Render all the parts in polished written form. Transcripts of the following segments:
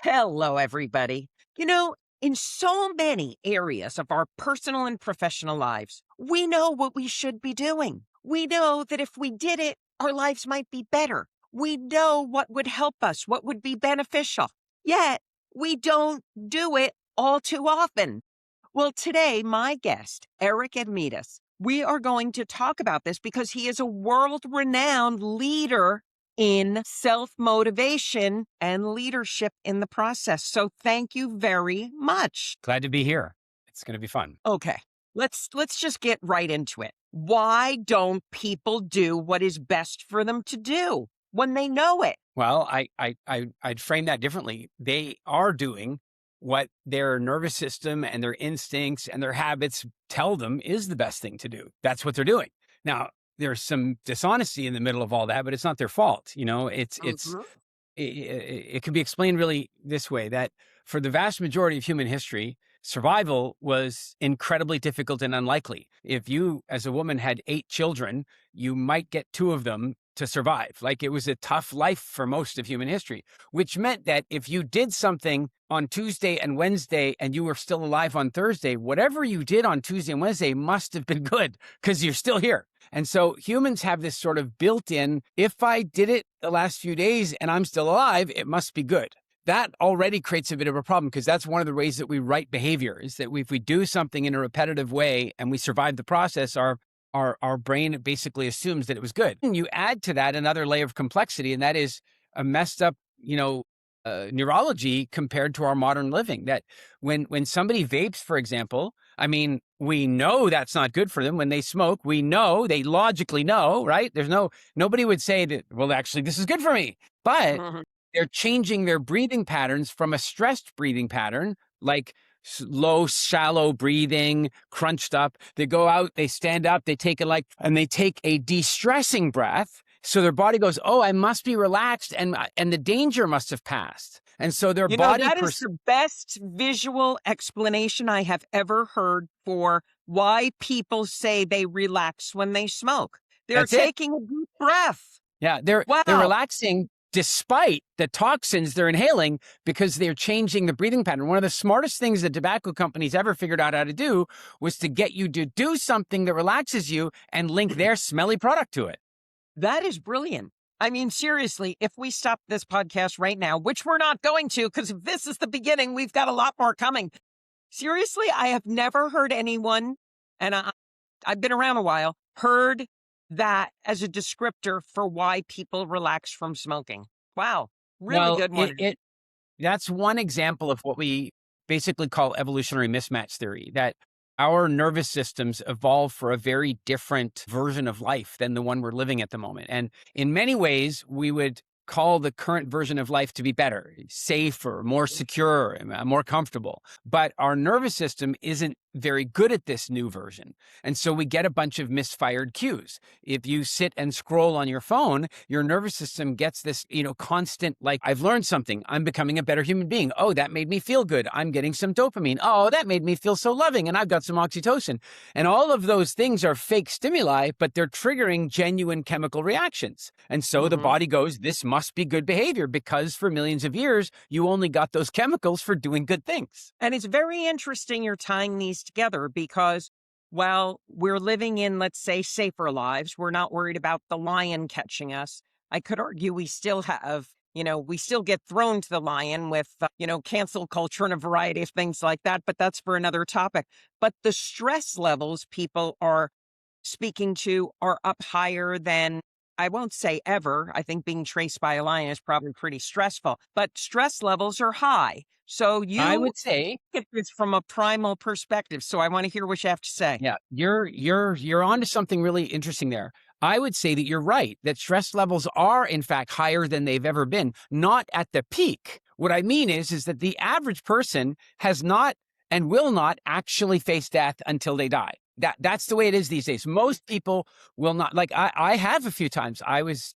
Hello, everybody. You know, in so many areas of our personal and professional lives, we know what we should be doing. We know that if we did it, our lives might be better. We know what would help us, what would be beneficial. Yet, we don't do it all too often. Well, today, my guest, Eric Edmeades, we are going to talk about this because he is a world renowned leader in self motivation and leadership in the process. So thank you very much. Glad to be here. It's going to be fun. Okay. Let's just get right into it. Why don't people do what is best for them to do when they know it? Well, I'd frame that differently. They are doing what their nervous system and their instincts and their habits tell them is the best thing to do. That's what they're doing. Now, there's some dishonesty in the middle of all that, but it's not their fault. Mhm. It can be explained really this way, that for the vast majority of human history, survival was incredibly difficult and unlikely. If you, as a woman, had 8 children, you might get 2 of them to survive. Like, it was a tough life for most of human history, which meant that if you did something on Tuesday and Wednesday and you were still alive on Thursday, whatever you did on Tuesday and Wednesday must have been good because you're still here. And so humans have this sort of built-in, if I did it the last few days and I'm still alive, it must be good. That already creates a bit of a problem, because that's one of the ways that we write behavior, is that if we do something in a repetitive way and we survive the process, our brain basically assumes that it was good. And you add to that another layer of complexity, and that is a messed up, neurology compared to our modern living. That when somebody vapes, for example, I mean, we know that's not good for them. When they smoke, we know, they logically know, right? Nobody would say that, well, actually, this is good for me. But Mhm. they're changing their breathing patterns from a stressed breathing pattern, like low, shallow breathing, crunched up. They go out, they stand up, they take and they take a de-stressing breath. So their body goes, oh, I must be relaxed, and the danger must have passed. And so their You know, body, that is the best visual explanation I have ever heard for why people say they relax when they smoke. They're that's it. taking a deep breath. Yeah, they're Wow. relaxing despite the toxins they're inhaling, because they're changing the breathing pattern. One of the smartest things that tobacco companies ever figured out how to do was to get you to do something that relaxes you and link their smelly product to it. That is brilliant. I mean, seriously, if we stop this podcast right now, which we're not going to, because if this is the beginning, we've got a lot more coming. Seriously, I have never heard anyone, and I've been around a while, heard that as a descriptor for why people relax from smoking. Wow. Really Well, good one. that's one example of what we basically call evolutionary mismatch theory, that our nervous systems evolved for a very different version of life than the one we're living at the moment. And in many ways, we would call the current version of life to be better, safer, more secure, more comfortable. But our nervous system isn't very good at this new version. And so we get a bunch of misfired cues. If you sit and scroll on your phone, your nervous system gets this, constant, like, I've learned something. I'm becoming a better human being. Oh, that made me feel good. I'm getting some dopamine. Oh, that made me feel so loving. And I've got some oxytocin. And all of those things are fake stimuli, but they're triggering genuine chemical reactions. And so the Mhm. body goes, this must be good behavior, because for millions of years, you only got those chemicals for doing good things. And it's very interesting you're tying these together because while we're living in, let's say, safer lives, we're not worried about the lion catching us. I could argue we still have, we still get thrown to the lion with, cancel culture and a variety of things like that, but that's for another topic. But the stress levels people are speaking to are up higher than, I won't say ever. I think being traced by a lion is probably pretty stressful, but stress levels are high. So I you would say, at this from a primal perspective. So I want to hear what you have to say. yeah, you're onto something really interesting there. I would say that you're right, that stress levels are in fact higher than they've ever been, not at the peak. What I mean is that the average person has not and will not actually face death until they die. That's the way it is these days. Most people will not. Like, I have a few times. I was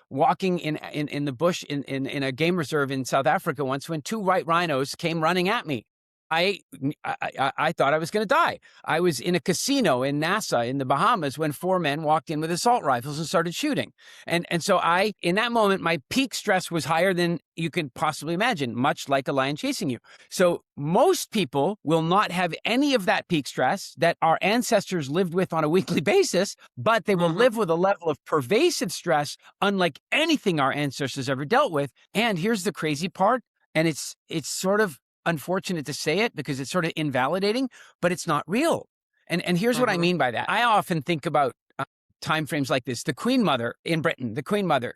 walking in the bush in a game reserve in South Africa once when 2 white rhinos came running at me. I thought I was going to die. I was in a casino in Nassau in the Bahamas when four men walked in with assault rifles and started shooting. And so in that moment, my peak stress was higher than you could possibly imagine, much like a lion chasing you. So most people will not have any of that peak stress that our ancestors lived with on a weekly basis, but they will Mhm. live with a level of pervasive stress unlike anything our ancestors ever dealt with. And here's the crazy part, and it's sort of unfortunate to say it because it's sort of invalidating, but it's not real. And here's what I Mhm. mean by that. I often think about time frames like this. The Queen Mother in Britain, the Queen Mother,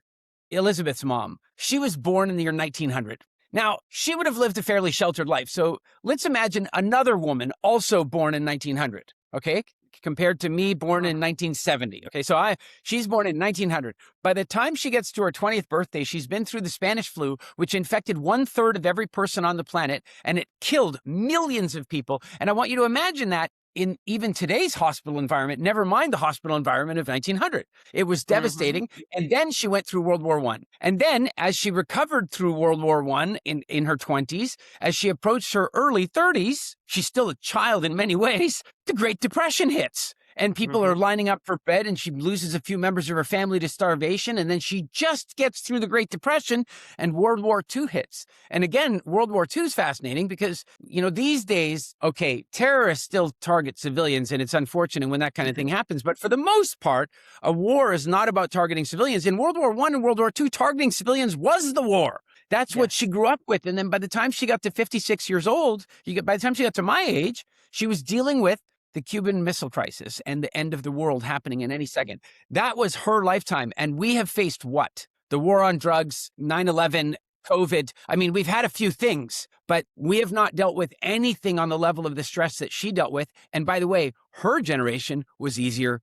Elizabeth's mom, she was born in the year 1900. Now, she would have lived a fairly sheltered life. So let's imagine another woman also born in 1900, okay? Compared to me born in Mhm. 1970. Okay, so she's born in 1900. By the time she gets to her 20th birthday, she's been through the Spanish flu, which infected 1/3 of every person on the planet, and it killed millions of people. And I want you to imagine that in even today's hospital environment, never mind the hospital environment of 1900. It was Mhm. devastating. And then she went through World War I. And then as she recovered through World War I in her 20s, as she approached her early 30s, she's still a child in many ways, the Great Depression hits. And people are Mhm. lining up for bed, and she loses a few members of her family to starvation. And then she just gets through the Great Depression, and World War II hits. And again, World War II is fascinating because, these days, okay, terrorists still target civilians, and it's unfortunate when that kind of thing happens. But for the most part, a war is not about targeting civilians. In World War I and World War II, targeting civilians was the war. That's what she Yes. grew up with. And then by the time she got to 56 years old, by the time she got to my age, she was dealing with the Cuban Missile Crisis and the end of the world happening in any second. That was her lifetime. And we have faced what? The war on drugs, 9/11, COVID. I mean, we've had a few things, but we have not dealt with anything on the level of the stress that she dealt with. And by the way, her generation was easier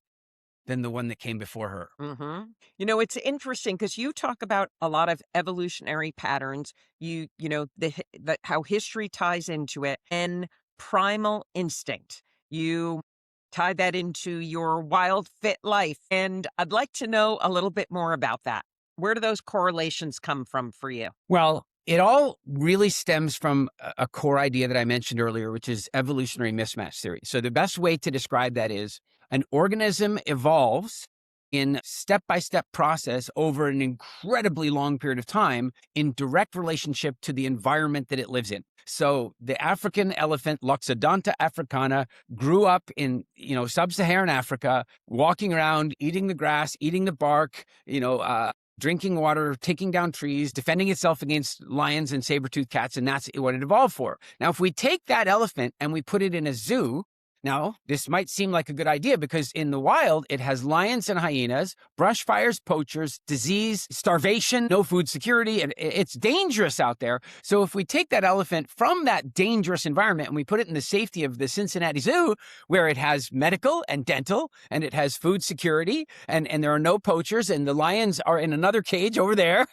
than the one that came before her. It's interesting because you talk about a lot of evolutionary patterns. How history ties into it and primal instinct. You tie that into your wild fit life. And I'd like to know a little bit more about that. Where do those correlations come from for you? Well, it all really stems from a core idea that I mentioned earlier, which is evolutionary mismatch theory. So the best way to describe that is an organism evolves in step-by-step process over an incredibly long period of time in direct relationship to the environment that it lives in. So the African elephant, Loxodonta africana, grew up in, sub-Saharan Africa, walking around, eating the grass, eating the bark, drinking water, taking down trees, defending itself against lions and saber-toothed cats, and that's what it evolved for. Now, if we take that elephant and we put it in a zoo, now, this might seem like a good idea because in the wild, it has lions and hyenas, brush fires, poachers, disease, starvation, no food security, and it's dangerous out there. So if we take that elephant from that dangerous environment and we put it in the safety of the Cincinnati Zoo, where it has medical and dental, and it has food security, and there are no poachers, and the lions are in another cage over there,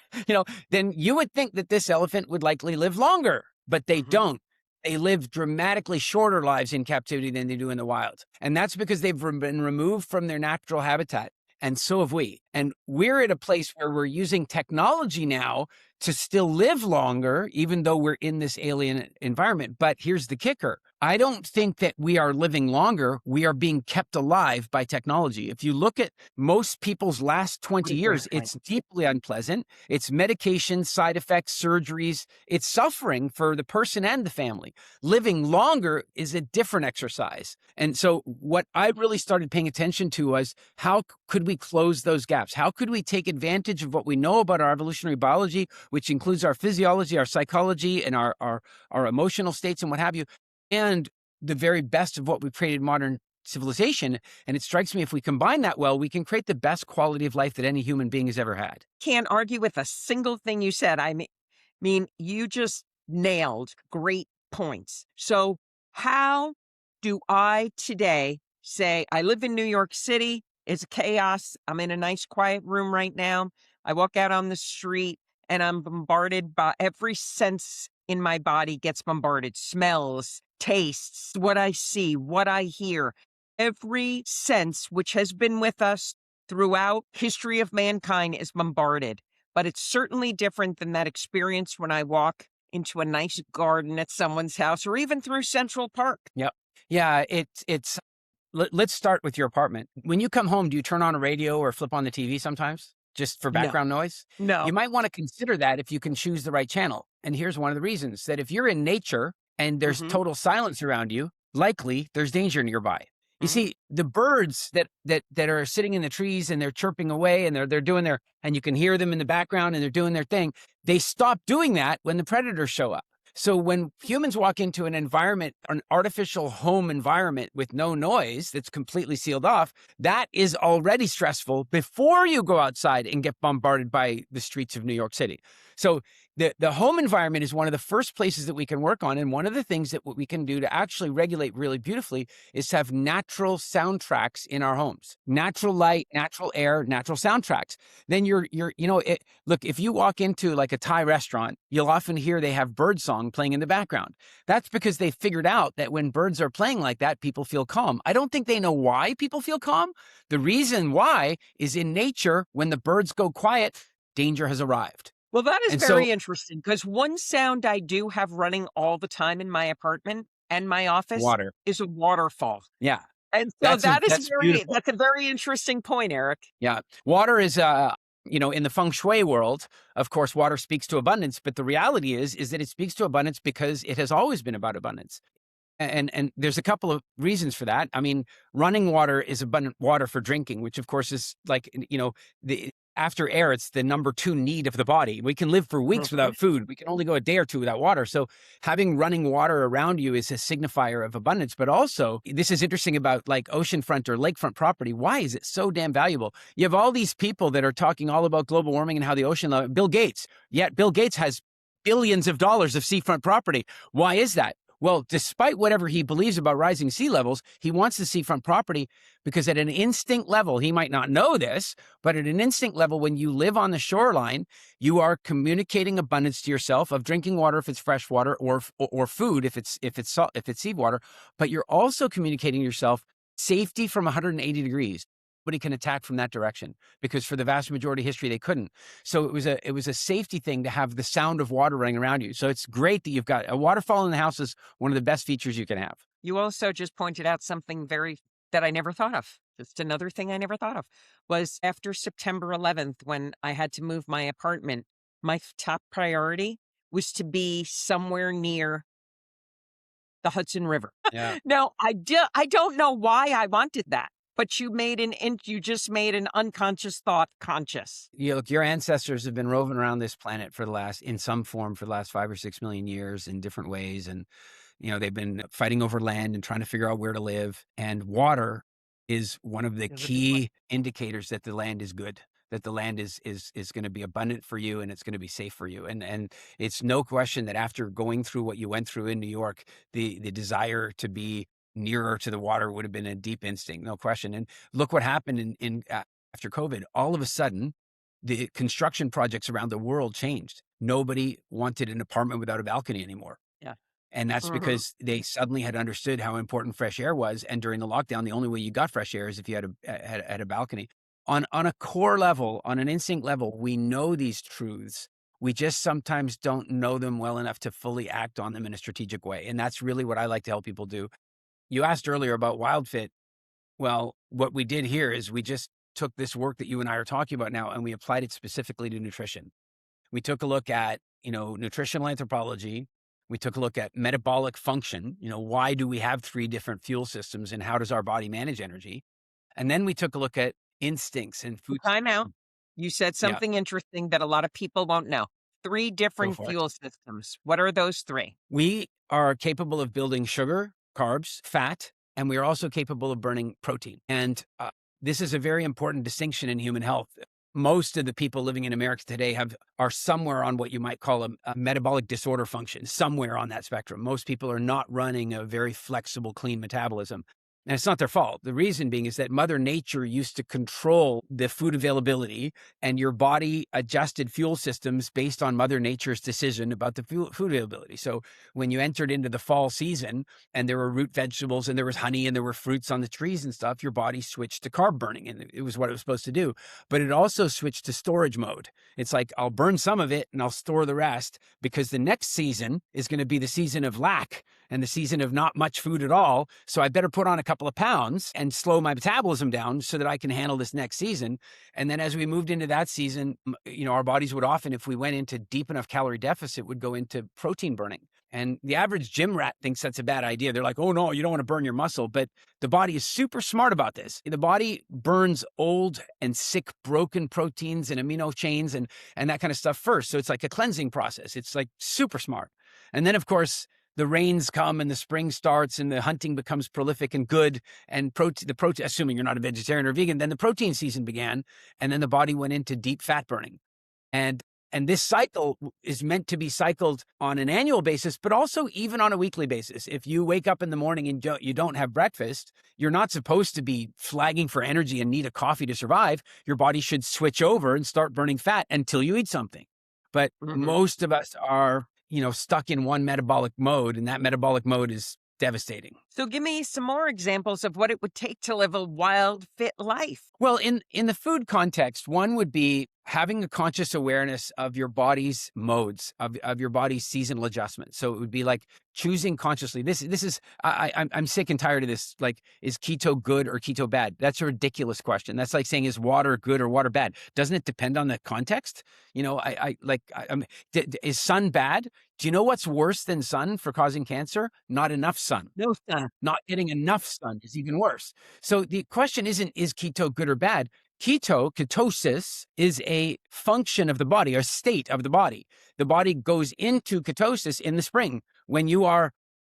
then you would think that this elephant would likely live longer, but they Mhm. don't. They live dramatically shorter lives in captivity than they do in the wild. And that's because they've been removed from their natural habitat. And so have we. And we're at a place where we're using technology now to still live longer, even though we're in this alien environment. But here's the kicker. I don't think that we are living longer. We are being kept alive by technology. If you look at most people's last 20 What a great years, point. it's deeply unpleasant. It's medication, side effects, surgeries. It's suffering for the person and the family. Living longer is a different exercise. And so what I really started paying attention to was how could we close those gaps? How could we take advantage of what we know about our evolutionary biology, which includes our physiology, our psychology, and our emotional states and what have you, and the very best of what we've created modern civilization. And it strikes me if we combine that well, we can create the best quality of life that any human being has ever had. Can't argue with a single thing you said. I mean, you just nailed great points. So, how do I today say I live in New York City? It's chaos. I'm in a nice quiet room right now. I walk out on the street and I'm bombarded by every sense in my body gets bombarded. Smells, tastes, what I see, what I hear. Every sense which has been with us throughout history of mankind is bombarded, but it's certainly different than that experience when I walk into a nice garden at someone's house or even through Central Park. Yep. Yeah, let's start with your apartment. When you come home, do you turn on a radio or flip on the TV sometimes just for No, background noise? You no. might want to consider that if you can choose the right channel. And here's one of the reasons that if you're in nature and there's Hmm. total silence around you, likely there's danger nearby. You Hmm. see, the birds that are sitting in the trees and they're chirping away and they're doing their, and you can hear them in the background and they're doing their thing. They stop doing that when the predators show up. So when humans walk into an environment, an artificial home environment with no noise that's completely sealed off, that is already stressful before you go outside and get bombarded by the streets of New York City. So the home environment is one of the first places that we can work on. And one of the things that we can do to actually regulate really beautifully is to have natural soundtracks in our homes, natural light, natural air, natural soundtracks. Then look, if you walk into like a Thai restaurant, you'll often hear they have bird song playing in the background. That's because they figured out that when birds are playing like that, people feel calm. I don't think they know why people feel calm. The reason why is in nature, when the birds go quiet, danger has arrived. Well, that is And so very interesting because one sound I do have running all the time in my apartment and my office water. is a waterfall. Yeah. And so That's beautiful. that's a very interesting point, Eric. Yeah. Water is in the feng shui world, of course, water speaks to abundance, but the reality is that it speaks to abundance because it has always been about abundance. And there's a couple of reasons for that. I mean, running water is abundant water for drinking, which of course is like, the after air, it's the number 2 need of the body. We can live for weeks Mhm. without food. We can only go a day or two without water. So having running water around you is a signifier of abundance. But also, this is interesting about like oceanfront or lakefront property. Why is it so damn valuable? You have all these people that are talking all about global warming and how the ocean, Bill Gates, yet Bill Gates has billions of dollars of seafront property. Why is that? Well, despite whatever he believes about rising sea levels, he wants the seafront property because at an instinct level, he might not know this, but at an instinct level, when you live on the shoreline, you are communicating abundance to yourself of drinking water if it's fresh water or food if it's salt, if it's seawater, but you're also communicating yourself safety from 180 degrees. Nobody can attack from that direction because for the vast majority of history, they couldn't. So it was a safety thing to have the sound of water running around you. So it's great that you've got a waterfall in the house is one of the best features you can have. You also just pointed out something very that I never thought of. Just another thing I never thought of was after September 11th, when I had to move my apartment, my top priority was to be somewhere near the Hudson River. Yeah. Now, I don't know why I wanted that, but you just made an unconscious thought conscious. Look, your ancestors have been roving around this planet in some form for the last 5 or 6 million years in different ways. And, they've been fighting over land and trying to figure out where to live. And water is one of the Is a big one. key indicators that the land is good, that the land is going to be abundant for you and it's going to be safe for you. And it's no question that after going through what you went through in New York, the desire to be nearer to the water would have been a deep instinct, no question. And look what happened after COVID. All of a sudden, the construction projects around the world changed. Nobody wanted an apartment without a balcony anymore. Yeah. And that's Mhm. because they suddenly had understood how important fresh air was. And during the lockdown, the only way you got fresh air is if you had a balcony. On a core level, on an instinct level, we know these truths. We just sometimes don't know them well enough to fully act on them in a strategic way. And that's really what I like to help people do. You asked earlier about WildFit. Well, what we did here is we just took this work that you and I are talking about now, and we applied it specifically to nutrition. We took a look at, nutritional anthropology. We took a look at metabolic function. Why do we have 3 different fuel systems and how does our body manage energy? And then we took a look at instincts and food. Time out. You said Yeah, something interesting that a lot of people won't know. 3 go different for it. fuel systems. What are those 3? We are capable of building sugar, carbs, fat, and we are also capable of burning protein. And this is a very important distinction in human health. Most of the people living in America today are somewhere on what you might call a metabolic disorder function, somewhere on that spectrum. Most people are not running a very flexible, clean metabolism. And it's not their fault. The reason being is that Mother Nature used to control the food availability, and your body adjusted fuel systems based on Mother Nature's decision about the food availability. So when you entered into the fall season and there were root vegetables and there was honey and there were fruits on the trees and stuff, your body switched to carb burning, and it was what it was supposed to do. But it also switched to storage mode. It's like, I'll burn some of it and I'll store the rest, because the next season is going to be the season of lack and the season of not much food at all. So I better put on a couple of pounds and slow my metabolism down so that I can handle this next season. And then as we moved into that season, our bodies would often, if we went into deep enough calorie deficit, would go into protein burning. And the average gym rat thinks that's a bad idea. They're like, oh no, you don't want to burn your muscle. But the body is super smart about this. The body burns old and sick, broken proteins and amino chains and that kind of stuff first. So it's like a cleansing process. It's like super smart. And then, of course, the rains come and the spring starts and the hunting becomes prolific and good, and the protein, assuming you're not a vegetarian or vegan, then the protein season began, and then the body went into deep fat burning. And this cycle is meant to be cycled on an annual basis, but also even on a weekly basis. If you wake up in the morning and you don't have breakfast, you're not supposed to be flagging for energy and need a coffee to survive. Your body should switch over and start burning fat until you eat something. But most of us are stuck in one metabolic mode, and that metabolic mode is devastating. So give me some more examples of what it would take to live a wild, fit life. Well, in the food context, one would be having a conscious awareness of your body's modes, of your body's seasonal adjustment. So it would be like choosing consciously. This is I'm sick and tired of this. Like, is keto good or keto bad? That's a ridiculous question. That's like saying, is water good or water bad? Doesn't it depend on the context? Is sun bad? Do you know what's worse than sun for causing cancer? Not enough sun. No sun. Not getting enough sun is even worse. So the question isn't, is keto good or bad? Ketosis is a function of the body, a state of the body. The body goes into ketosis in the spring when you are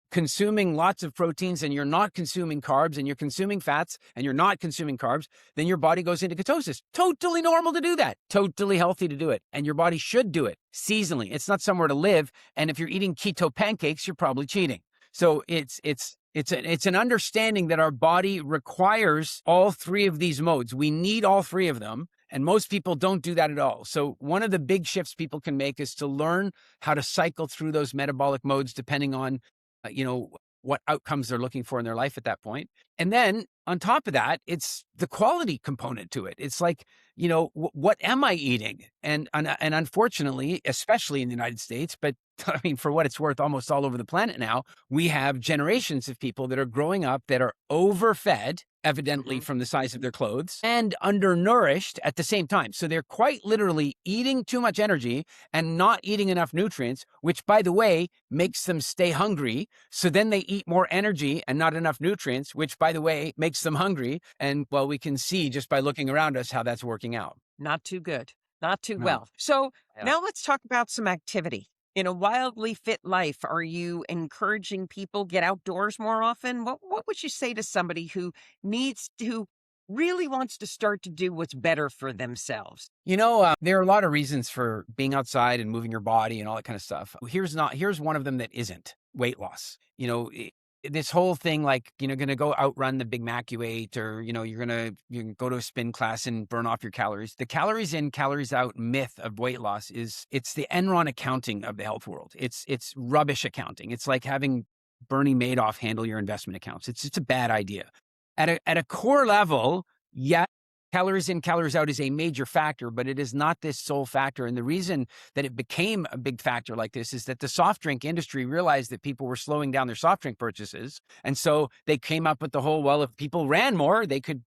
consuming lots of proteins and you're not consuming carbs, and you're consuming fats and you're not consuming carbs. Then your body goes into ketosis. Totally normal to do that. Totally healthy to do it. And your body should do it seasonally. It's not somewhere to live. And if you're eating keto pancakes, you're probably cheating. So it's an understanding that our body requires all three of these modes. We need all three of them, and most people don't do that at all. So one of the big shifts people can make is to learn how to cycle through those metabolic modes depending on, what outcomes they're looking for in their life at that point. And then on top of that, it's the quality component to it. It's like, what am I eating? And unfortunately, especially in the United States, but I mean, for what it's worth, almost all over the planet now, we have generations of people that are growing up that are overfed, evidently from the size of their clothes, and undernourished at the same time. So they're quite literally eating too much energy and not eating enough nutrients, which, by the way, makes them stay hungry. So then they eat more energy and not enough nutrients, which, by the way, makes them hungry. And well, we can see just by looking around us how that's working out. Not too good. Not too No. well. So Yeah. now let's talk about some activity. In a wildly fit life, are you encouraging people get outdoors more often? What would you say to somebody who really wants to start to do what's better for themselves? There are a lot of reasons for being outside and moving your body and all that kind of stuff. Here's one of them that isn't weight loss. This whole thing, like, going to go outrun the Big Mac you ate, or, you can go to a spin class and burn off your calories. The calories in, calories out myth of weight loss it's the Enron accounting of the health world. It's rubbish accounting. It's like having Bernie Madoff handle your investment accounts. It's a bad idea. At a core level, yeah, calories in, calories out is a major factor, but it is not this sole factor. And the reason that it became a big factor like this is that the soft drink industry realized that people were slowing down their soft drink purchases. And so they came up with the whole, well, if people ran more, they could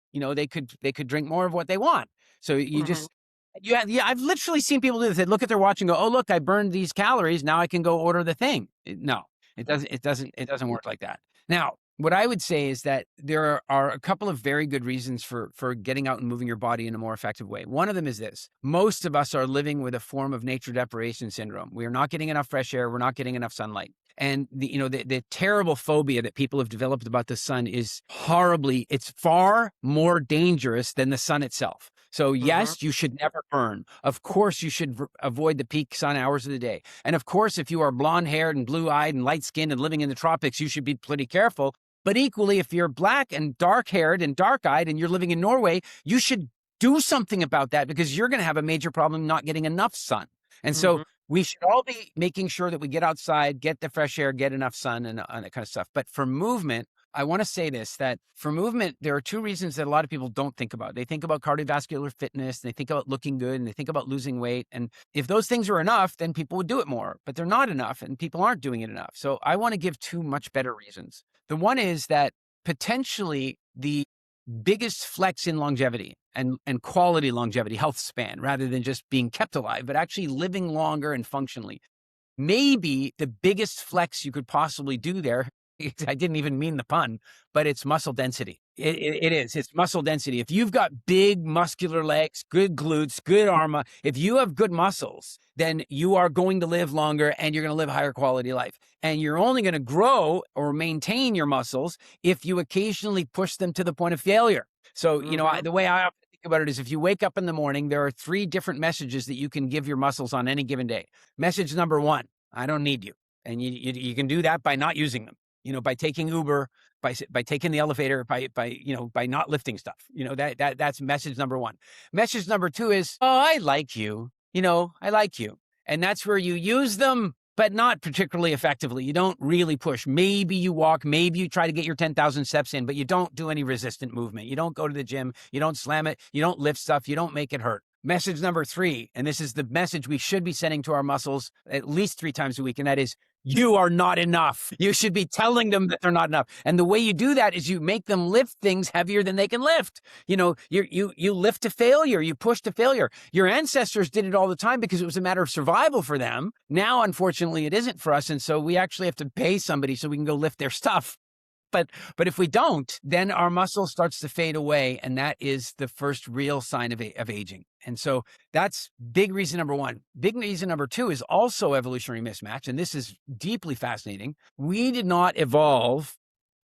drink more of what they want. So I've literally seen people do this. They look at their watch and go, oh, look, I burned these calories. Now I can go order the thing. No, it doesn't work like that. Now, what I would say is that there are a couple of very good reasons for getting out and moving your body in a more effective way. One of them is this. Most of us are living with a form of nature deprivation syndrome. We are not getting enough fresh air. We're not getting enough sunlight. And the terrible phobia that people have developed about the sun is it's far more dangerous than the sun itself. So yes, you should never burn. Of course, you should avoid the peak sun hours of the day. And of course, if you are blonde haired and blue eyed and light skinned and living in the tropics, you should be pretty careful. But equally, if you're black and dark haired and dark eyed and you're living in Norway, you should do something about that because you're going to have a major problem not getting enough sun. And so Mhm. we should all be making sure that we get outside, get the fresh air, get enough sun and that kind of stuff. But for movement, I want to say this, that for movement, there are two reasons that a lot of people don't think about. They think about cardiovascular fitness, they think about looking good, and they think about losing weight. And if those things are enough, then people would do it more, but they're not enough and people aren't doing it enough. So I want to give two much better reasons. The one is that potentially the biggest flex in longevity and quality longevity, health span, rather than just being kept alive, but actually living longer and functionally, maybe the biggest flex you could possibly do there. I didn't even mean the pun, but it's muscle density. It is. It's muscle density. If you've got big muscular legs, good glutes, good armor, if you have good muscles, then you are going to live longer and you're going to live a higher quality life. And you're only going to grow or maintain your muscles if you occasionally push them to the point of failure. So, Mhm. the way I often think about it is if you wake up in the morning, there are three different messages that you can give your muscles on any given day. Message number one, I don't need you. And you can do that by not using them, by taking Uber, by taking the elevator, by not lifting stuff. That's message number one. Message number two is, oh, I like you. I like you. And that's where you use them, but not particularly effectively. You don't really push. Maybe you walk, maybe you try to get your 10,000 steps in, but you don't do any resistant movement. You don't go to the gym. You don't slam it. You don't lift stuff. You don't make it hurt. Message number three, and this is the message we should be sending to our muscles at least 3 times a week, and that is, you are not enough. You should be telling them that they're not enough. And the way you do that is you make them lift things heavier than they can lift. You lift to failure, you push to failure. Your ancestors did it all the time because it was a matter of survival for them. Now, unfortunately, it isn't for us. And so we actually have to pay somebody so we can go lift their stuff. But if we don't, then our muscle starts to fade away, and that is the first real sign of aging. And so that's big reason number one. Big reason number two is also evolutionary mismatch, and this is deeply fascinating. We did not evolve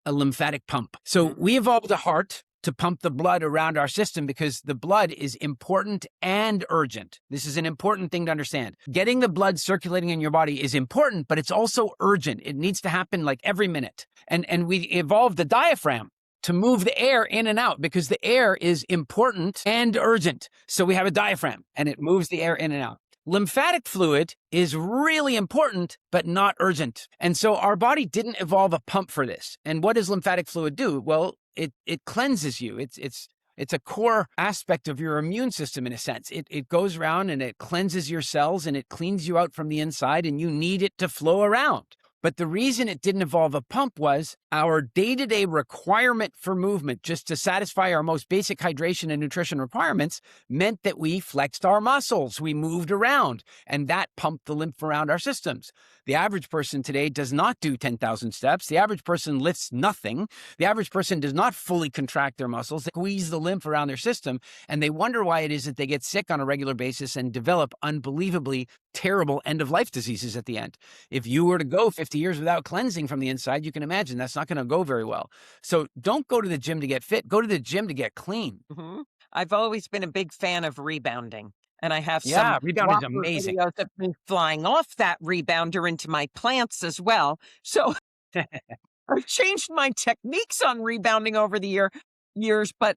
a lymphatic pump. So Mhm. we evolved a heart to pump the blood around our system because the blood is important and urgent. This is an important thing to understand. Getting the blood circulating in your body is important, but it's also urgent. It needs to happen like every minute. And we evolved the diaphragm to move the air in and out because the air is important and urgent. So we have a diaphragm and it moves the air in and out. Lymphatic fluid is really important, but not urgent. And so our body didn't evolve a pump for this. And what does lymphatic fluid do? Well, it cleanses you. It's a core aspect of your immune system in a sense. It goes around and it cleanses your cells and it cleans you out from the inside, and you need it to flow around. But the reason it didn't evolve a pump was our day-to-day requirement for movement, just to satisfy our most basic hydration and nutrition requirements, meant that we flexed our muscles. We moved around, and that pumped the lymph around our systems. The average person today does not do 10,000 steps. The average person lifts nothing. The average person does not fully contract their muscles. They squeeze the lymph around their system, and they wonder why it is that they get sick on a regular basis and develop unbelievably terrible end-of-life diseases at the end. If you were to go 50 years without cleansing from the inside, you can imagine that's not going to go very well. So don't go to the gym to get fit. Go to the gym to get clean. Mhm. I've always been a big fan of rebounding, and I have some Yeah, rebounding is whopper amazing. videos of me flying off that rebounder into my plants as well. So I've changed my techniques on rebounding over the years, but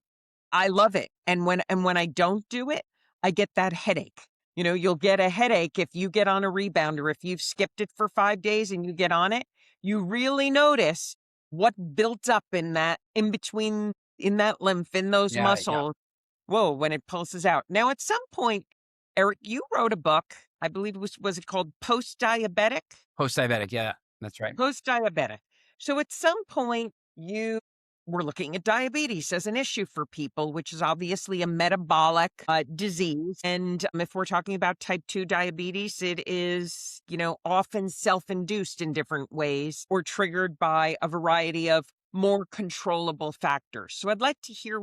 I love it. And when I don't do it, I get that headache. You'll get a headache if you get on a rebounder. If you've skipped it for 5 days and you get on it, you really notice what built up in between, in that lymph, in those Yeah, yeah. muscles. Whoa, when it pulses out. Now, at some point, Eric, you wrote a book. I believe was it called Post-Diabetic? Post-diabetic. Yeah, that's right. Post-diabetic. So at some point, you were looking at diabetes as an issue for people, which is obviously a metabolic disease. And if we're talking about type 2 diabetes, it is, often self-induced in different ways or triggered by a variety of more controllable factors. So I'd like to hear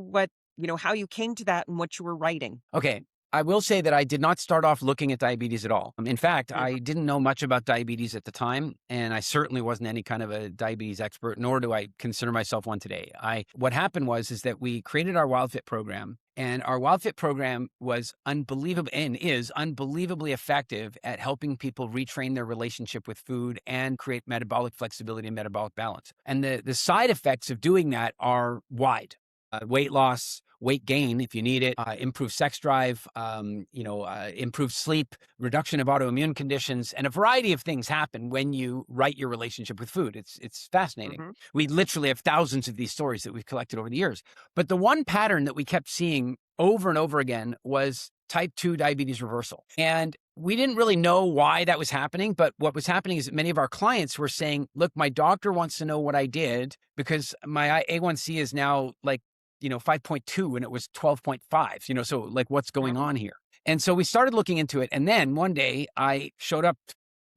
how you came to that and what you were writing. Okay. I will say that I did not start off looking at diabetes at all. In fact, Mhm, I didn't know much about diabetes at the time, and I certainly wasn't any kind of a diabetes expert, nor do I consider myself one today. What happened is that we created our WildFit program, and our WildFit program was unbelievable and is unbelievably effective at helping people retrain their relationship with food and create metabolic flexibility and metabolic balance. And the side effects of doing that are wide. Weight loss, weight gain if you need it, improved sex drive, improved sleep, reduction of autoimmune conditions, and a variety of things happen when you right your relationship with food. It's fascinating. mhm, We literally have thousands of these stories that we've collected over the years. But the one pattern that we kept seeing over and over again was type 2 diabetes reversal. And we didn't really know why that was happening, but what was happening is that many of our clients were saying, look, my doctor wants to know what I did because my A1C is now like 5.2 and it was 12.5, so like what's going mhm, on here? And so we started looking into it. And then one day I showed up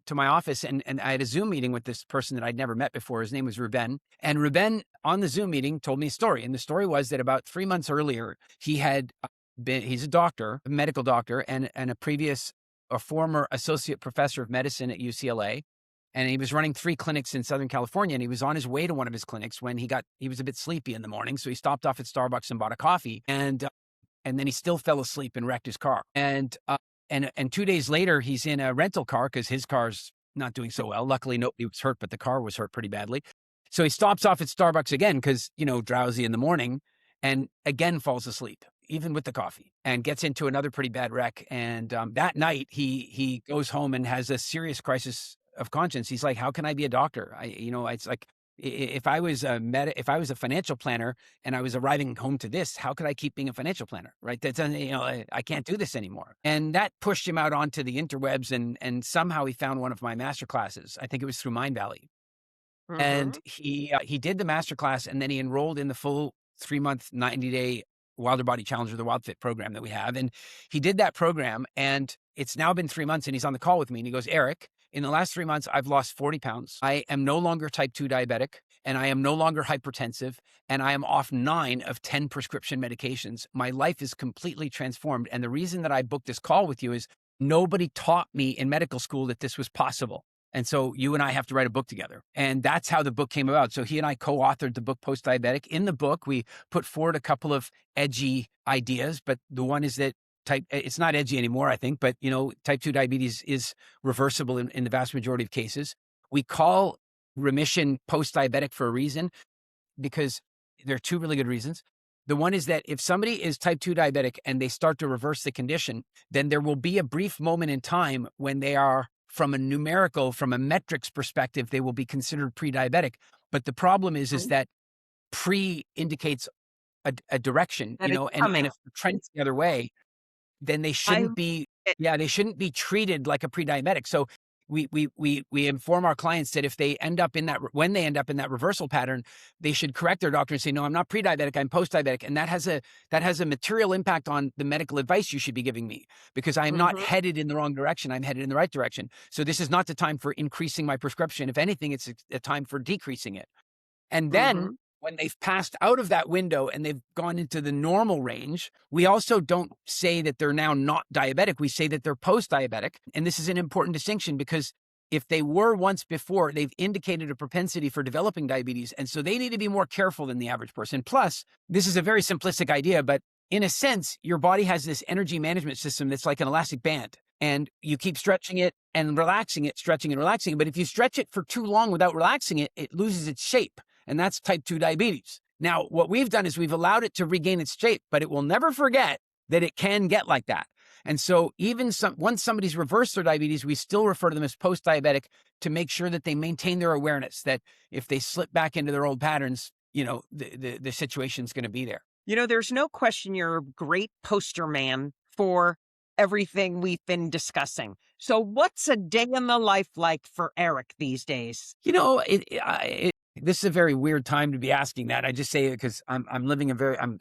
to my office and I had a Zoom meeting with this person that I'd never met before. His name was Ruben. And Ruben on the Zoom meeting told me a story. And the story was that about 3 months earlier, he's a doctor, a medical doctor, and a former associate professor of medicine at UCLA. And he was running 3 clinics in Southern California, and he was on his way to one of his clinics when he was a bit sleepy in the morning, so he stopped off at Starbucks and bought a coffee, and then he still fell asleep and wrecked his car. And 2 days later, he's in a rental car because his car's not doing so well. Luckily, nobody was hurt, but the car was hurt pretty badly. So he stops off at Starbucks again because, drowsy in the morning, and again falls asleep, even with the coffee, and gets into another pretty bad wreck. And that night, he goes home and has a serious crisis of conscience. He's like, "How can I be a doctor? It's like if if I was a financial planner and I was arriving home to this, how could I keep being a financial planner? Right? That's I can't do this anymore." And that pushed him out onto the interwebs, and somehow he found one of my master classes. I think it was through Mind Valley, and mhm. he did the master class, and then he enrolled in the full 3-month, 90-day Wilder Body Challenge, or the WildFit program that we have. And he did that program, and it's now been 3 months, and he's on the call with me, and he goes, "Eric, in the last 3 months, I've lost 40 pounds. I am no longer type 2 diabetic, and I am no longer hypertensive, and I am off 9 of 10 prescription medications. My life is completely transformed. And the reason that I booked this call with you is nobody taught me in medical school that this was possible. And so you and I have to write a book together." And that's how the book came about. So he and I co-authored the book Post-Diabetic. In the book, we put forward a couple of edgy ideas, but the one is that it's not edgy anymore, I think, but type 2 diabetes is reversible in the vast majority of cases. We call remission post-diabetic for a reason, because there are 2 really good reasons. The one is that if somebody is type 2 diabetic and they start to reverse the condition, then there will be a brief moment in time when they are, from a metrics perspective, they will be considered pre-diabetic. But the problem is Mhm. that pre indicates a direction, That it's and coming. if the trend's the other way, then they I shouldn't be it yeah, they shouldn't be treated like a pre-diabetic. So we inform our clients that if they end up in that when they end up in that reversal pattern, they should correct their doctor and say, "No, I'm not pre-diabetic, I'm post-diabetic." And that has a material impact on the medical advice you should be giving me, because I am not Mhm, headed in the wrong direction, I'm headed in the right direction. So this is not the time for increasing my prescription. If anything, it's a time for decreasing it. And then mhm, when they've passed out of that window and they've gone into the normal range, we also don't say that they're now not diabetic. We say that they're post-diabetic. And this is an important distinction, because if they were once before, they've indicated a propensity for developing diabetes. And so they need to be more careful than the average person. Plus, this is a very simplistic idea, but in a sense, your body has this energy management system that's like an elastic band. And you keep stretching it and relaxing it, stretching and relaxing it. But if you stretch it for too long without relaxing it, it loses its shape. And that's type 2 diabetes. Now, what we've done is we've allowed it to regain its shape, but it will never forget that it can get like that. And so once somebody's reversed their diabetes, we still refer to them as post-diabetic, to make sure that they maintain their awareness that if they slip back into their old patterns, the situation's going to be there. There's no question you're a great poster man for everything we've been discussing. So what's a day in the life like for Eric these days? This is a very weird time to be asking that. I just say it because I'm living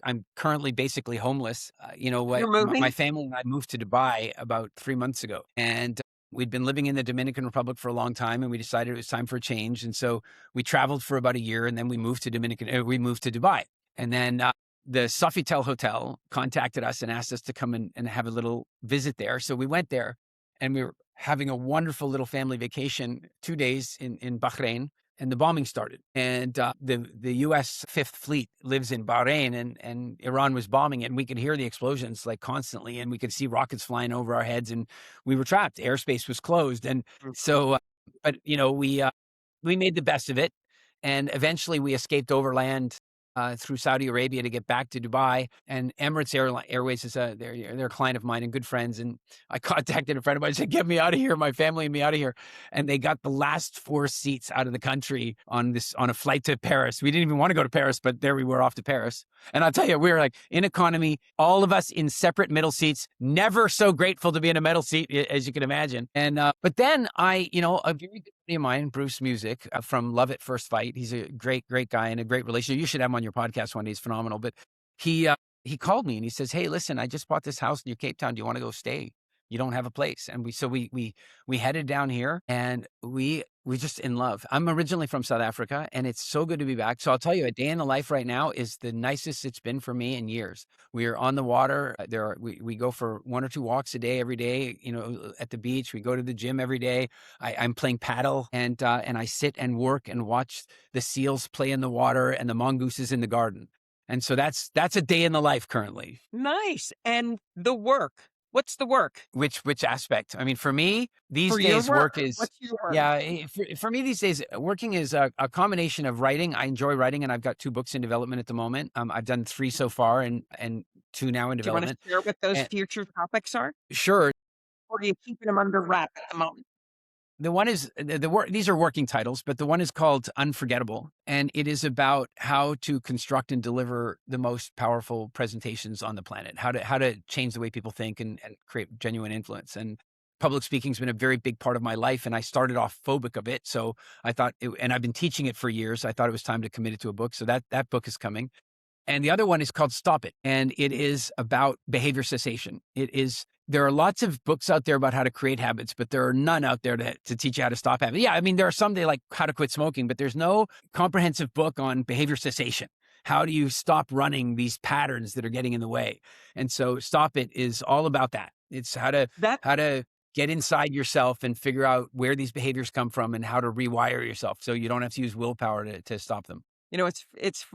I'm currently basically homeless. You're My moving? family and I moved to Dubai about 3 months ago, and we'd been living in the Dominican Republic for a long time, and we decided it was time for a change. And so we traveled for about a year, and then we moved to Dubai, and then the Sofitel Hotel contacted us and asked us to come and have a little visit there. So we went there, and we were having a wonderful little family vacation, 2 days in Bahrain, and the bombing started. And the U.S. Fifth Fleet lives in Bahrain, and Iran was bombing it, and we could hear the explosions like constantly, and we could see rockets flying over our heads, and we were trapped. Airspace was closed, and Mhm. so, but we made the best of it, and eventually we escaped overland through Saudi Arabia to get back to Dubai. And Emirates Airways is they're a client of mine and good friends. And I contacted a friend of mine and said, "Get me out of here, my family and me out of here." And they got the last 4 seats out of the country on a flight to Paris. We didn't even want to go to Paris, but there we were off to Paris. And I'll tell you, we were like in economy, all of us in separate middle seats. Never so grateful to be in a middle seat, as you can imagine. And but then a very good buddy of mine, Bruce Music from Love at First Fight. He's a great, great guy and a great relationship. You should have him on your podcast one day. He's phenomenal. But he called me and he says, "Hey, listen, I just bought this house near Cape Town. Do you want to go stay? You don't have a place." And we headed down here, and we just in love. I'm originally from South Africa, and it's so good to be back. So I'll tell you, a day in the life right now is the nicest it's been for me in years. We are on the water. We go for 1 or 2 walks a day every day. At the beach. We go to the gym every day. I'm playing paddle, and I sit and work and watch the seals play in the water and the mongooses in the garden. And so that's a day in the life currently. Nice. And the work. What's the work? Which aspect? I mean, for me, these For your days, work. work is, What's your work? yeah, for me these days, working is a combination of writing. I enjoy writing, and I've got 2 books in development at the moment. I've done 3 so far, and 2 now in Do you want to development. share what those And future topics are? sure, Or are you keeping them under wrap at the moment? the one is the work. These are working titles, but the one is called Unforgettable, and it is about how to construct and deliver the most powerful presentations on the planet. How to change the way people think and create genuine influence. And public speaking's been a very big part of my life, and I started off phobic of it. So I thought, and I've been teaching it for years. I thought it was time to commit it to a book. So that book is coming. And the other one is called Stop It. And it is about behavior cessation. There are lots of books out there about how to create habits, but there are none out there to teach you how to stop habits. Yeah, I mean, there are some, they like how to quit smoking, but there's no comprehensive book on behavior cessation. How do you stop running these patterns that are getting in the way? And so Stop It is all about that. It's That how to get inside yourself and figure out where these behaviors come from and how to rewire yourself so you don't have to use willpower to stop them. it's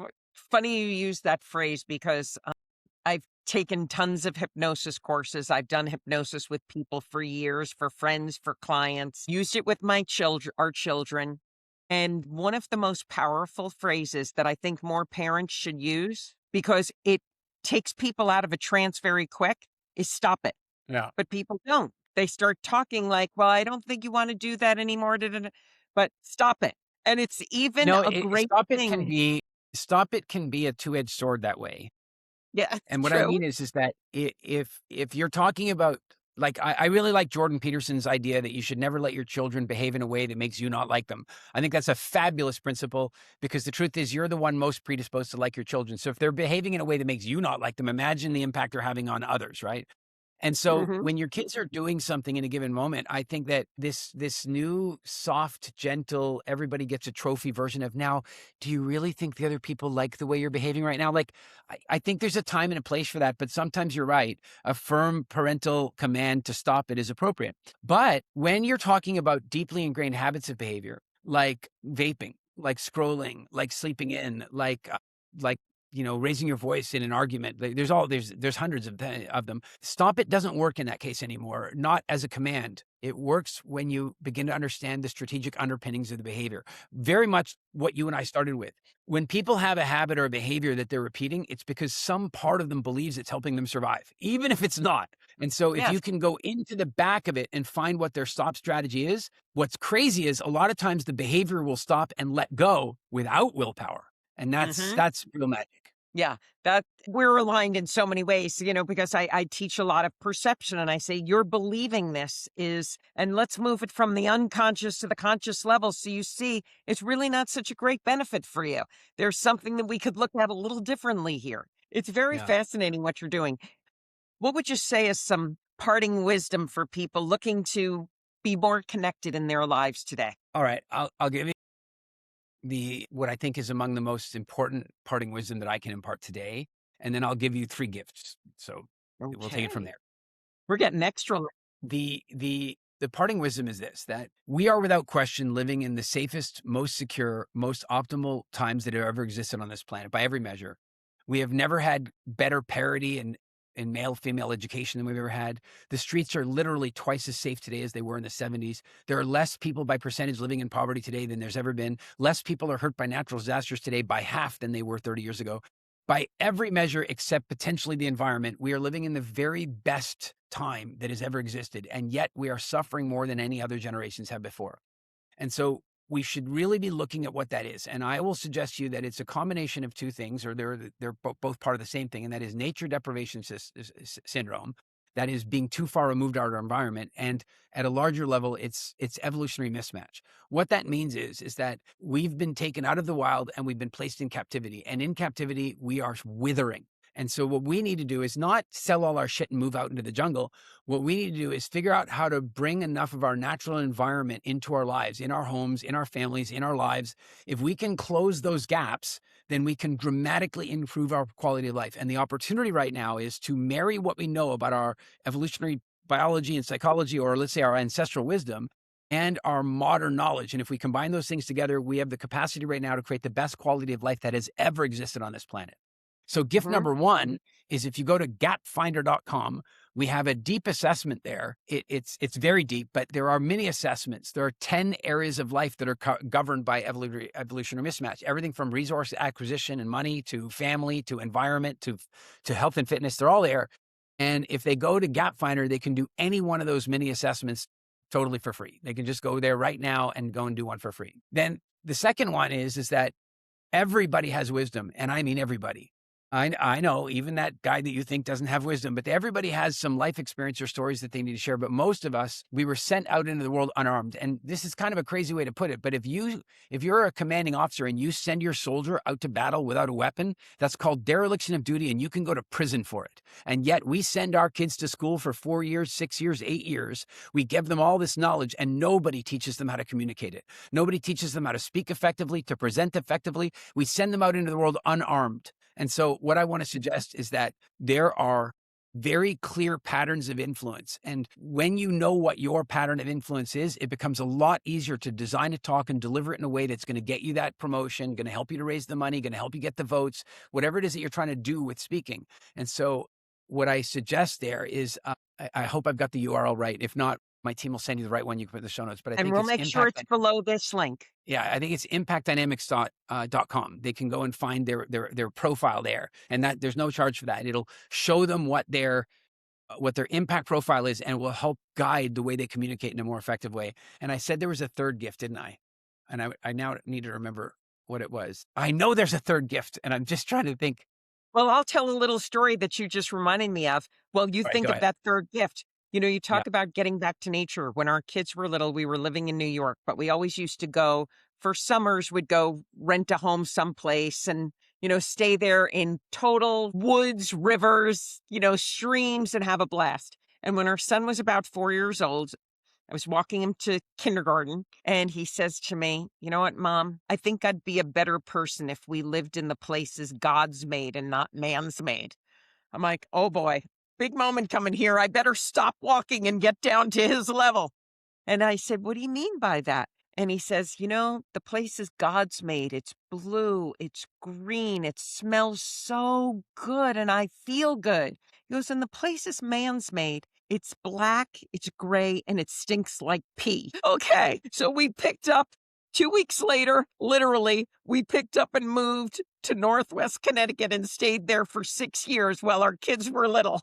funny you use that phrase because I've taken tons of hypnosis courses. I've done hypnosis with people for years, for friends, for clients, used it with our children. And one of the most powerful phrases that I think more parents should use because it takes people out of a trance very quick is stop it. Yeah. But people don't. They start talking like, well, I don't think you want to do that anymore. Da, da, da." But stop it. And it's even No, a great thing. stop it can be a two-edged sword that way. Yeah, it's And what I true. mean is that if you're talking about, like, I really like Jordan Peterson's idea that you should never let your children behave in a way that makes you not like them. I think that's a fabulous principle because the truth is you're the one most predisposed to like your children. So if they're behaving in a way that makes you not like them, imagine the impact they're having on others, right? And so Hmm. when your kids are doing something in a given moment, I think that this new soft, gentle, everybody gets a trophy version of now, do you really think the other people like the way you're behaving right now? Like, I think there's a time and a place for that, but sometimes you're right. A firm parental command to stop it is appropriate. But when you're talking about deeply ingrained habits of behavior, like vaping, like scrolling, like sleeping in, like raising your voice in an argument. There's hundreds of them. Stop it doesn't work in that case anymore, not as a command. It works when you begin to understand the strategic underpinnings of the behavior. Very much what you and I started with. When people have a habit or a behavior that they're repeating, it's because some part of them believes it's helping them survive, even if it's not. And so if Yes. you can go into the back of it and find what their stop strategy is, what's crazy is a lot of times the behavior will stop and let go without willpower. And that's Hmm. that's real magic. Yeah, that we're aligned in so many ways, because I teach a lot of perception and I say, you're believing this is, and let's move it from the unconscious to the conscious level. So you see, it's really not such a great benefit for you. There's something that we could look at a little differently here. It's very Yeah. fascinating what you're doing. What would you say is some parting wisdom for people looking to be more connected in their lives today? All right. I'll give you what I think is among the most important parting wisdom that I can impart today. and then I'll give you 3 gifts. So we'll take it from Okay. there. We're getting extra. The parting wisdom is this, that we are without question living in the safest, most secure, most optimal times that have ever existed on this planet by every measure. We have never had better parity in male female education than we've ever had. The streets are literally twice as safe today as they were in the 70s. There are less people by percentage living in poverty today than there's ever been. Less people are hurt by natural disasters today by half than they were 30 years ago. By every measure except potentially the environment, we are living in the very best time that has ever existed, and yet we are suffering more than any other generations have before. And so we should really be looking at what that is. And I will suggest to you that it's a combination of 2 things, or they're both part of the same thing, and that is nature deprivation syndrome. That is being too far removed out of our environment, and at a larger level, it's evolutionary mismatch. What that means is that we've been taken out of the wild and we've been placed in captivity, and in captivity we are withering. And so what we need to do is not sell all our shit and move out into the jungle. What we need to do is figure out how to bring enough of our natural environment into our lives, in our homes, in our families, in our lives. If we can close those gaps, then we can dramatically improve our quality of life. And the opportunity right now is to marry what we know about our evolutionary biology and psychology, or let's say our ancestral wisdom, and our modern knowledge. And if we combine those things together, we have the capacity right now to create the best quality of life that has ever existed on this planet. So gift Mhm. number 1 is, if you go to gapfinder.com, we have a deep assessment there. It's very deep, but there are many assessments. There are 10 areas of life that are governed by evolutionary mismatch. Everything from resource acquisition and money, to family, to environment, to health and fitness. They're all there. And if they go to Gapfinder, they can do any one of those mini assessments totally for free. They can just go there right now and go and do one for free. Then the second one is that everybody has wisdom, and I mean everybody. I know, even that guy that you think doesn't have wisdom, but everybody has some life experience or stories that they need to share. But most of us, we were sent out into the world unarmed. And this is kind of a crazy way to put it. But if you're a commanding officer and you send your soldier out to battle without a weapon, that's called dereliction of duty, and you can go to prison for it. And yet we send our kids to school for 4 years, 6 years, 8 years. We give them all this knowledge, and nobody teaches them how to communicate it. Nobody teaches them how to speak effectively, to present effectively. We send them out into the world unarmed. And so what I want to suggest is that there are very clear patterns of influence. And when you know what your pattern of influence is, it becomes a lot easier to design a talk and deliver it in a way that's going to get you that promotion, going to help you to raise the money, going to help you get the votes, whatever it is that you're trying to do with speaking. And so what I suggest there is, I hope I've got the URL right. If not, my team will send you the right one. You can put in the show notes, but I And think we'll it's make sure it's below this link. yeah, I think it's impactdynamics.com. They can go and find their profile there, and that there's no charge for that. It'll show them what their impact profile is, and will help guide the way they communicate in a more effective way. And I said there was a third gift, didn't I? And I now need to remember what it was. I know there's a third gift, and I'm just trying to think. Well, I'll tell a little story that you just reminded me of. Well, you All right, think go of ahead. that third gift. You Yeah. talk about getting back to nature. When our kids were little, we were living in New York, but we always used to go for summers, we'd go rent a home someplace and, stay there in total woods, rivers, streams, and have a blast. And when our son was about 4 years old, I was walking him to kindergarten, and he says to me, "You know what, Mom? I think I'd be a better person if we lived in the places God's made and not man's made." I'm like, "Oh boy, big moment coming here. I better stop walking and get down to his level." And I said, "What do you mean by that?" And he says, "The place is God's made. It's blue, it's green, it smells so good, and I feel good." He goes, "And the place is man's made. It's black, it's gray, and it stinks like pee." Okay. So we picked up 2 weeks later, literally, we picked up and moved to Northwest Connecticut and stayed there for 6 years while our kids were little.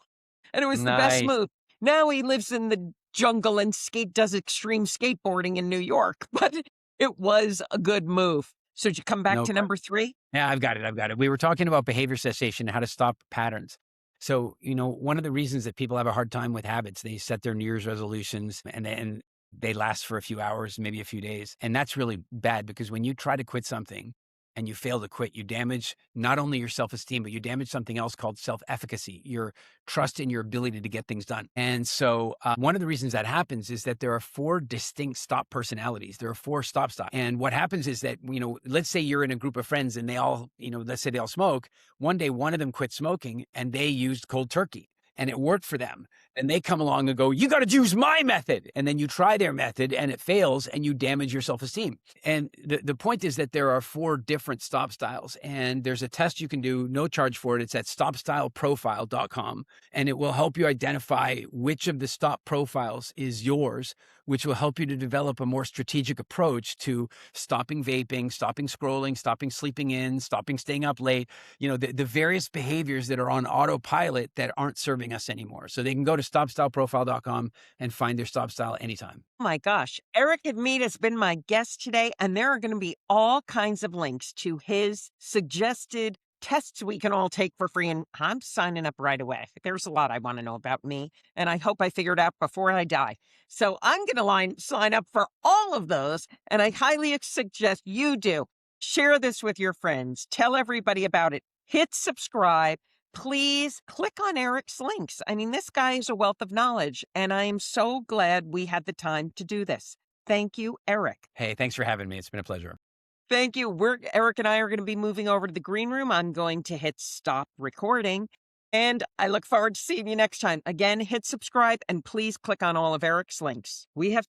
And it was the best Nice. move. Now he lives in the jungle and does extreme skateboarding in New York, but it was a good move. So did you come back No to question. number 3? Yeah, I've got it. I've got it. We were talking about behavior cessation and how to stop patterns. So, one of the reasons that people have a hard time with habits, they set their New Year's resolutions and then they last for a few hours, maybe a few days. And that's really bad, because when you try to quit something, and you fail to quit, you damage not only your self-esteem, but you damage something else called self-efficacy, your trust in your ability to get things done. And so one of the reasons that happens is that there are 4 distinct stop personalities. There are 4 stop. And what happens is that, let's say you're in a group of friends and they all, let's say they all smoke. One day, one of them quit smoking and they used cold turkey. And it worked for them. And they come along and go, you got to use my method. And then you try their method and it fails and you damage your self-esteem. And the point is that there are 4 different stop styles. And there's a test you can do, no charge for it. It's at stopstyleprofile.com. And it will help you identify which of the stop profiles is yours, which will help you to develop a more strategic approach to stopping vaping, stopping scrolling, stopping sleeping in, stopping staying up late, the various behaviors that are on autopilot that aren't serving us anymore. So they can go to stopstyleprofile.com and find their stop style anytime. Oh my gosh. Eric Edmeades has been my guest today, and there are going to be all kinds of links to his suggested tests we can all take for free. And I'm signing up right away. There's a lot I want to know about me, and I hope I figure it out before I die. So I'm going to sign up for all of those, and I highly suggest you do. Share this with your friends. Tell everybody about it. Hit subscribe. Please click on Eric's links. I mean, this guy is a wealth of knowledge, and I am so glad we had the time to do this. Thank you, Eric. Hey, thanks for having me. It's been a pleasure. Thank you. Eric and I are going to be moving over to the green room. I'm going to hit stop recording, and I look forward to seeing you next time. Again, hit subscribe, and please click on all of Eric's links. We have